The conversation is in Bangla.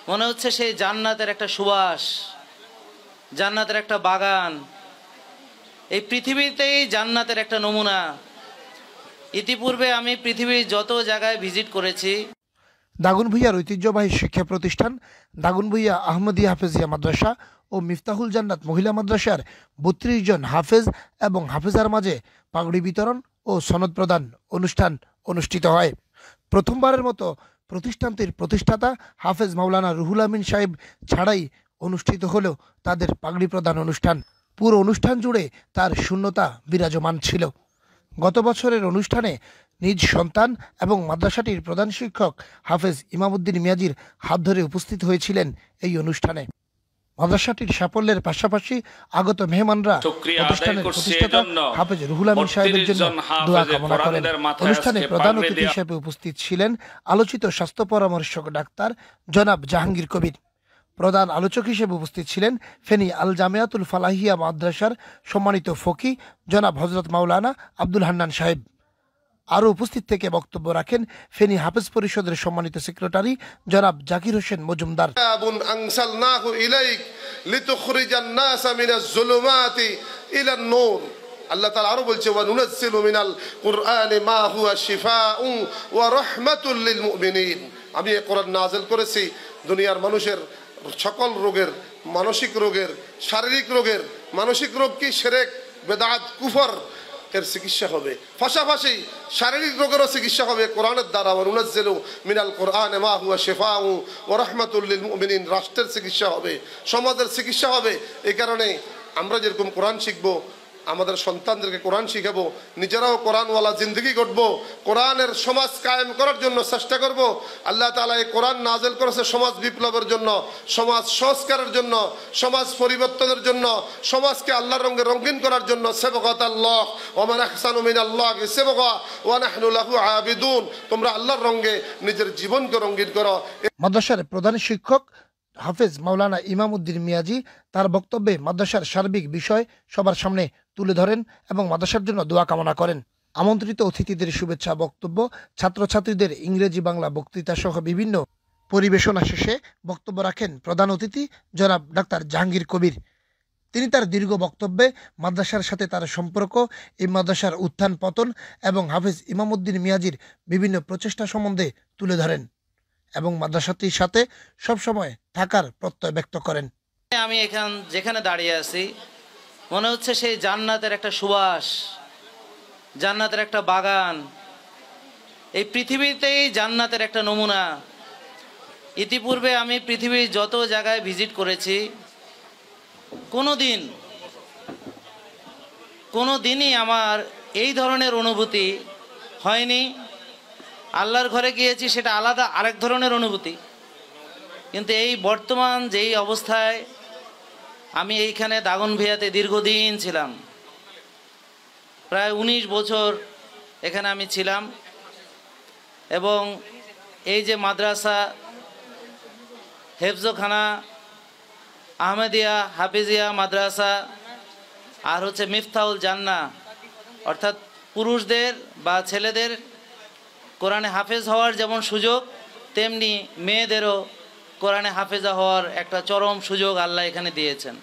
মনে হচ্ছে সেই জান্নাতের একটা সুবাস, জান্নাতের একটা বাগান। এই পৃথিবীতেই জান্নাতের একটা নমুনা। ইতিপূর্বে আমি পৃথিবীর যত জায়গায় ভিজিট করেছি, দাগনভূঞার ঐতিহ্যবাহী শিক্ষা প্রতিষ্ঠান দাগনভূঞা আহমদিয়া হাফেজিয়া মাদ্রাসা ও মিফতাহুল জান্নাত মহিলা মাদ্রাসার ৩২ জন হাফেজ এবং হাফেজার মাঝে পাগড়ি বিতরণ ও সনদ প্রদান অনুষ্ঠান অনুষ্ঠিত হয়। প্রথমবারের মতো প্রতিষ্ঠানটির প্রতিষ্ঠাতা হাফেজ মাওলানা রুহুল আমিন সাহেব ছাড়াই অনুষ্ঠিত হলেও তাদের পাগড়ি প্রদান অনুষ্ঠান। পুরো অনুষ্ঠান জুড়ে তার শূন্যতা বিরাজমান ছিল। গত বছরের অনুষ্ঠানে নিজ সন্তান এবং মাদ্রাসাটির প্রধান শিক্ষক হাফেজ ইমামউদ্দিন মিয়াজির হাত ধরে উপস্থিত হয়েছিলেন এই অনুষ্ঠানে। মাদ্রাসাটির সাফল্যের পাশাপাশি আগত মেহমানরা প্রতিষ্ঠানের প্রতিষ্ঠাতা হাফেজ রুহুল আমিন সাহেবের জন্য দোয়া কামনা করেন। অনুষ্ঠানে প্রধান অতিথি হিসেবে উপস্থিত ছিলেন আলোচিত স্বাস্থ্য পরামর্শক ডাক্তার জনাব জাহাঙ্গীর কবির। প্রধান আলোচক হিসেবে উপস্থিত ছিলেন ফেনী আল জামিয়াতুল ফালাহিয়া মাদ্রাসার সম্মানিত ফকি জনাব হজরত মাওলানা আব্দুল হান্নান সাহেব। আরও উপস্থিত থেকে বক্তব্য রাখেন ফেনী হাফেজ পরিষদের সম্মানিত সেক্রেটারি জনাব জাকির হোসেন মজুমদার। আল্লাহ তাআলা আরো বলছে ওয়া নুনাজ্জিলু মিনাল কুরআনি মা হুয়া শিফাউন ওয়া রাহমাতুল লিল মুমিনিন। আমি এই কোরআন নাযিল করেছি দুনিয়ার মানুষের সকল রোগের, মানসিক রোগের, শারীরিক রোগের। মানসিক রোগ কি? শিরক, বেদাত, কুফর এর চিকিৎসা হবে, পাশাপাশি শারীরিক রোগেরও চিকিৎসা হবে কোরআনের দ্বারা। ওয়া নুনাজ্জিলু মিনাল কুরআনি মা হুয়া শিফাউন ওয়া রাহমাতুল লিল মুমিনিন। রাষ্ট্রের চিকিৎসা হবে, সমাজের চিকিৎসা হবে। এই কারণে আমরা যেরকম কোরআন শিখবো, আমাদের সন্তানদেরকে কোরআন শিখাবো, নিজেরাও কোরআনওয়ালা জিন্দগি গড়বো, কোরআনের সমাজ কায়েম করার জন্য চেষ্টা করব। আল্লাহ তাআলা এই কোরআন নাযিল করেছে সমাজ বিপ্লবের জন্য, সমাজ সংস্কারের জন্য, সমাজ পরিবর্তনের জন্য, সমাজকে আল্লাহর রঙে রঙিন করার জন্য। সিবগাতাল্লাহ ওয়া মান আহসানু মিনাল্লাহি সিবগা ওয়া নাহনু লাহু আবিদুন। তোমরা আল্লাহর রঙে নিজের জীবনকে রঙিন করো। মাদ্রাসার প্রধান শিক্ষক হাফেজ মাওলানা ইমামউদ্দিন মিয়াজি তার বক্তব্যে মাদ্রাসার সার্বিক বিষয় সবার সামনে তুলে ধরেন এবং মাদ্রাসার জন্য দোয়া কামনা করেন। আমন্ত্রিত অতিথিদের শুভেচ্ছা বক্তব্য, ছাত্রছাত্রীদের ইংরেজি বাংলা বক্তৃতা সহ বিভিন্ন পরিবেশনা শেষে বক্তব্য রাখেন প্রধান অতিথি জনাব ডাক্তার জাহাঙ্গীর কবির। তিনি তার দীর্ঘ বক্তব্যে মাদ্রাসার সাথে তার সম্পর্ক, এই মাদ্রাসার উত্থান পতন এবং হাফেজ ইমামউদ্দিন মিয়াজির বিভিন্ন প্রচেষ্টা সম্বন্ধে তুলে ধরেন এবং মাদ্রাসাটির সাথে সবসময় থাকার প্রত্যয় ব্যক্ত করেন। আমি যেখানে দাঁড়িয়ে আছি মনে হচ্ছে সেই জান্নাতের একটা সুবাস, জান্নাতের একটা বাগান। এই পৃথিবীতেই জান্নাতের একটা নমুনা। ইতিপূর্বে আমি পৃথিবীর যত জায়গায় ভিজিট করেছি, কোনো দিনই আমার এই ধরনের অনুভূতি হয়নি। আল্লাহর ঘরে গিয়েছি, সেটা আলাদা আরেক ধরনের অনুভূতি। কিন্তু এই বর্তমান যেই অবস্থায় আমি এইখানে দাগনভূঞাতে দীর্ঘদিন ছিলাম, প্রায় ১৯ বছর এখানে আমি ছিলাম, এবং এই যে মাদ্রাসা, হেফজখানা, আহমদিয়া হাফেজিয়া মাদ্রাসা, আর হচ্ছে মিফতাহুল জান্নাহ, অর্থাৎ পুরুষদের বা ছেলেদের কোরআনে হাফেজ হওয়ার যেমন সুযোগ, তেমনি মেয়েদেরও কোরআনে হাফেজা হওয়ার একটা চরম সুযোগ আল্লাহ এখানে দিয়েছেন।